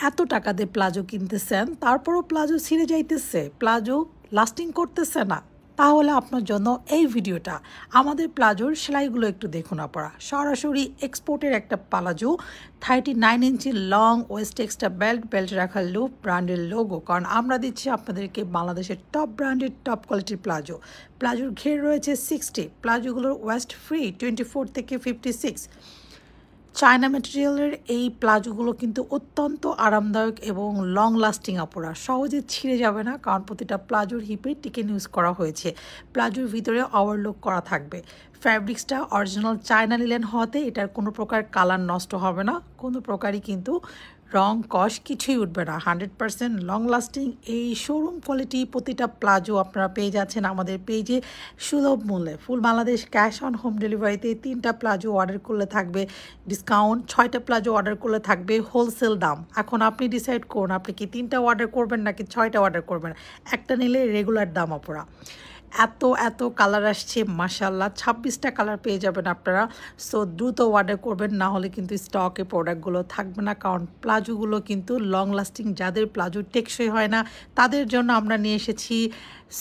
এত টাকা দিয়ে প্লাজো কিনতেছেন, তারপরও প্লাজো ছিঁড়ে যাইতেছে, প্লাজো লাস্টিং করতেছে না, তাহলে আপনার জন্য এই ভিডিওটা। আমাদের প্লাজোর সেলাইগুলো একটু দেখুন আপনারা। সরাসরি এক্সপোর্টের একটা প্লাজো, 39 ইঞ্চি লং, ওয়েস্ট এক্সট্রা বেল্ট রাখার লুপ, ব্র্যান্ডের লোগো, কারণ আমরা দিচ্ছি আপনাদেরকে বাংলাদেশের টপ ব্র্যান্ডের টপ কোয়ালিটির প্লাজোর ঘের রয়েছে 60, প্লাজোগুলোর ওয়েস্ট ফ্রি 24 থেকে 56। চায়না ম্যাটেরিয়ালের এই প্লাজোগুলো কিন্তু অত্যন্ত আরামদায়ক এবং লং লাস্টিং আপনারা, সহজে ছিঁড়ে যাবে না, কারণ প্রতিটা প্লাজোর হিপে টিকেন ইউজ করা হয়েছে। প্লাজোর ভিতরে ওভারলক করা থাকবে। ফ্যাব্রিক্সটা অরিজিনাল চায়না লিলেন হওয়াতে এটার কোনো প্রকার কালার নষ্ট হবে না, কোনো প্রকারই কিন্তু রং কষ কিছুই উঠবে না। 100% লং লাস্টিং এই শোরুম কোয়ালিটি প্রতিটা প্লাজো আপনারা পেয়ে যাচ্ছেন আমাদের পেজে সুলভ মূল্যে। ফুল বাংলাদেশ ক্যাশ অন হোম ডেলিভারিতে। 3টা প্লাজো অর্ডার করলে থাকবে ডিসকাউন্ট, 6টা প্লাজো অর্ডার করলে থাকবে হোলসেল দাম। এখন আপনি ডিসাইড করুন আপনি কি 3টা অর্ডার করবেন নাকি 6টা অর্ডার করবেন। একটা নিলে রেগুলার দাম আপনারা। এত কালার আসছে মাশাআল্লাহ, 26টা কালার পেয়ে যাবেন আপনারা। সো দ্রুত অর্ডার করবেন, না হলে কিন্তু স্টকে প্রোডাক্টগুলো থাকবে না, কারণ প্লাজোগুলো কিন্তু লং লাস্টিং, যাদের প্লাজো টেকসই হয় না তাদের জন্য আমরা নিয়ে এসেছি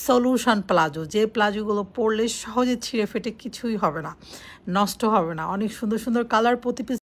সলিউশন প্লাজো, যে প্লাজোগুলো পরলে সহজে ছিঁড়ে ফেটে কিছুই হবে না, নষ্ট হবে না। অনেক সুন্দর সুন্দর কালার, প্রতি পিস